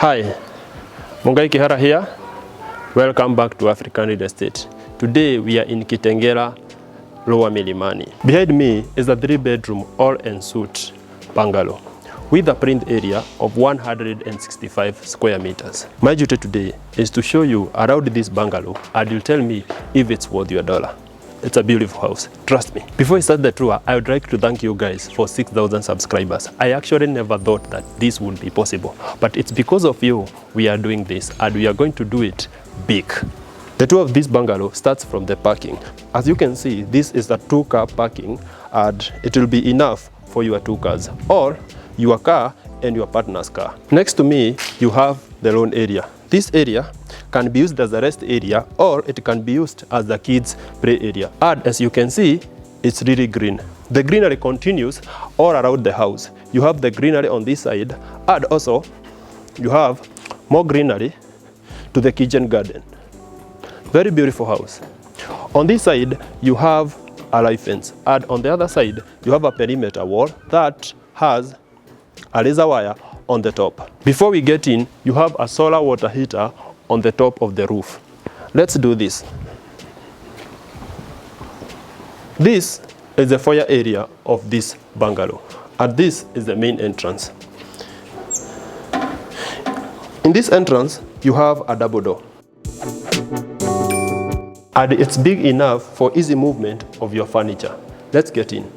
Hi, Mungai Kihara here. Welcome back to African Real Estate. Today we are in Kitengela, Lower Milimani. Behind me is a 3-bedroom all-en-suite bungalow with a print area of 165 square meters. My duty today is to show you around this bungalow and you'll tell me if it's worth your dollar. It's a beautiful house, trust me. Before I start the tour, I would like to thank you guys for 6,000 subscribers. I actually never thought that this would be possible, but it's because of you we are doing this, and we are going to do it big. The tour of this bungalow starts from the parking. As you can see, this is a 2-car parking, and it will be enough for your 2 cars, or your car and your partner's car. Next to me, you have the lawn area. This area can be used as a rest area, or it can be used as the kids' play area. And as you can see, it's really green. The greenery continues all around the house. You have the greenery on this side, and also you have more greenery to the kitchen garden. Very beautiful house. On this side, you have a live fence, and on the other side, you have a perimeter wall that has a laser wire on the top. Before we get in, you have a solar water heater on the top of the roof. Let's do this. This is the foyer area of this bungalow, and this is the main entrance. In this entrance, you have a double door, and it's big enough for easy movement of your furniture. Let's get in.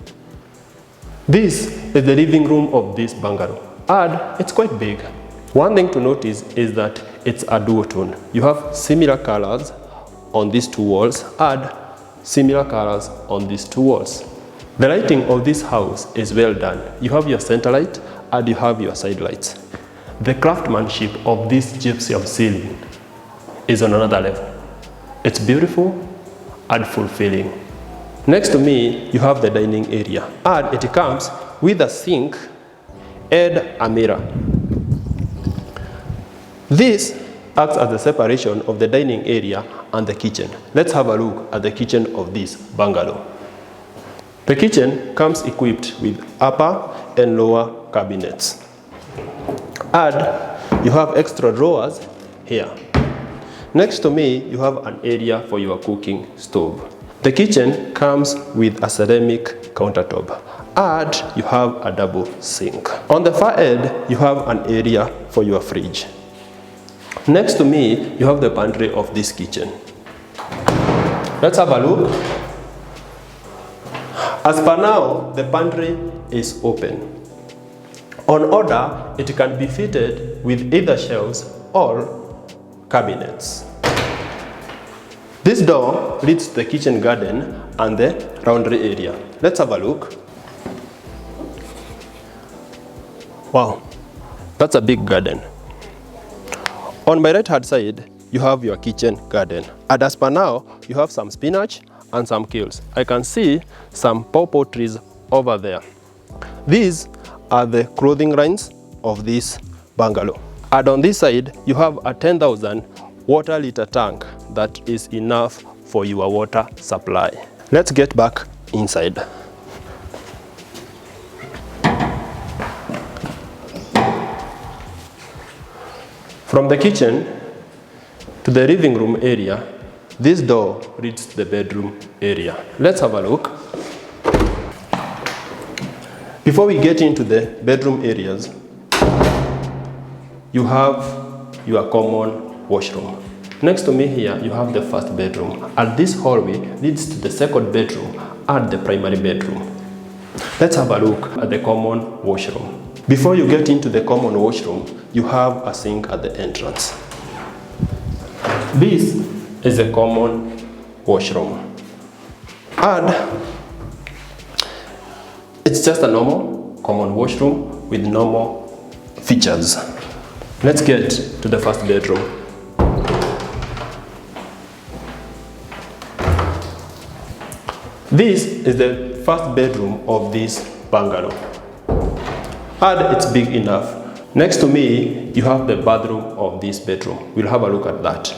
This is the living room of this bungalow, and it's quite big. One thing to notice is that it's a duotone. You have similar colors on these 2 walls and similar colors on these 2 walls. The lighting of this house is well done. You have your center light and you have your side lights. The craftsmanship of this gypsum ceiling is on another level. It's beautiful and fulfilling. Next to me, you have the dining area, and it comes with a sink and a mirror. This acts as the separation of the dining area and the kitchen. Let's have a look at the kitchen of this bungalow. The kitchen comes equipped with upper and lower cabinets, and you have extra drawers here. Next to me, you have an area for your cooking stove. The kitchen comes with a ceramic countertop, and you have a double sink. On the far end, you have an area for your fridge. Next to me, you have the pantry of this kitchen. Let's have a look. As per now, the pantry is open. On order, it can be fitted with either shelves or cabinets. This door leads to the kitchen garden and the laundry area. Let's have a look. Wow, that's a big garden. On my right hand side, you have your kitchen garden. And as per now, you have some spinach and some kales. I can see some pawpaw trees over there. These are the clothing lines of this bungalow. And on this side, you have a 10,000 water liter tank that is enough for your water supply. Let's get back inside. From the kitchen to the living room area, this door leads to the bedroom area. Let's have a look. Before we get into the bedroom areas, you have your common washroom. Next to me here, you have the first bedroom, and this hallway leads to the second bedroom and the primary bedroom. Let's have a look at the common washroom. Before you get into the common washroom, you have a sink at the entrance. This is a common washroom, and it's just a normal common washroom with normal features. Let's get to the first bedroom. This is the first bedroom of this bungalow, and it's big enough. Next to me, you have the bathroom of this bedroom. We'll have a look at that.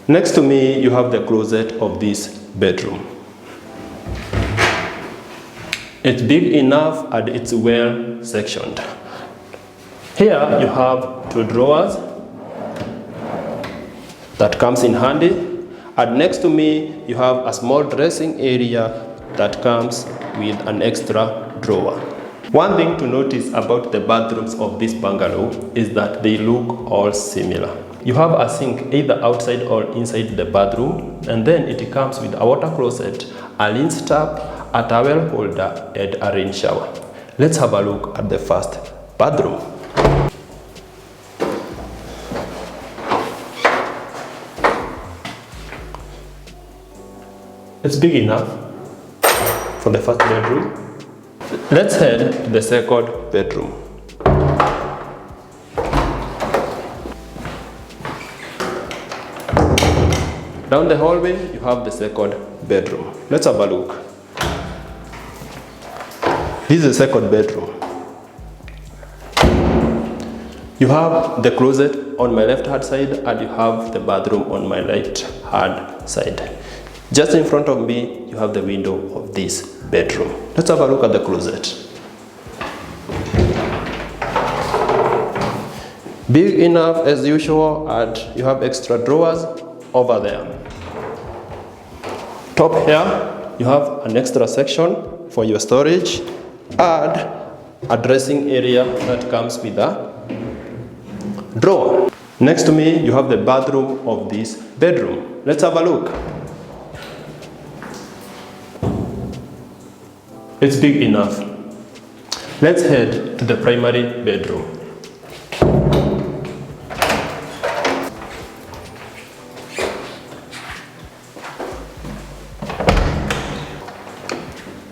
Next to me, you have the closet of this bedroom. It's big enough and it's well sectioned. Here you have 2 drawers that comes in handy. And next to me, you have a small dressing area that comes with an extra drawer. One thing to notice about the bathrooms of this bungalow is that they look all similar. You have a sink either outside or inside the bathroom, and then it comes with a water closet, a lint tap, a towel holder, and a rain shower. Let's have a look at the first bathroom. It's big enough for the first bedroom. Let's head to the second bedroom. Down the hallway, you have the second bedroom. Let's have a look. This is the second bedroom. You have the closet on my left hand side and you have the bathroom on my right hand side. Just in front of me, you have the window of this bedroom. Let's have a look at the closet. Big enough as usual, and you have extra drawers over there. Top here, you have an extra section for your storage and a dressing area that comes with a drawer. Next to me, you have the bathroom of this bedroom. Let's have a look. It's big enough. Let's head to the primary bedroom.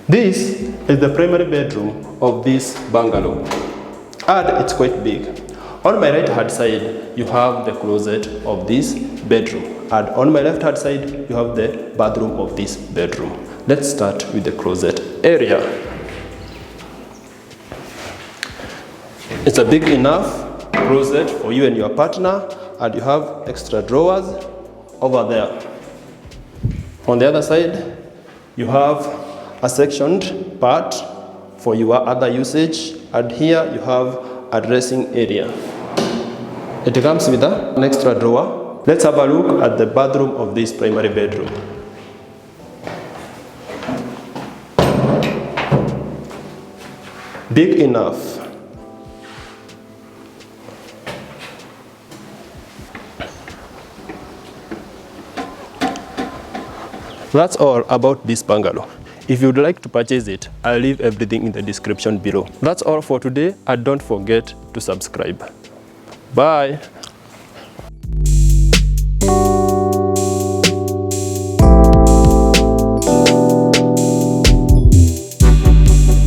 This is the primary bedroom of this bungalow, and it's quite big. On my right hand side, you have the closet of this bedroom, and on my left hand side, you have the bathroom of this bedroom. Let's start with the closet area. It's a big enough closet for you and your partner, and you have extra drawers over there. On the other side, you have a sectioned part for your other usage, and here you have a dressing area. It comes with an extra drawer. Let's have a look at the bathroom of this primary bedroom. Big enough. That's all about this bungalow. If you'd like to purchase it, I'll leave everything in the description below. That's all for today, and don't forget to subscribe. Bye.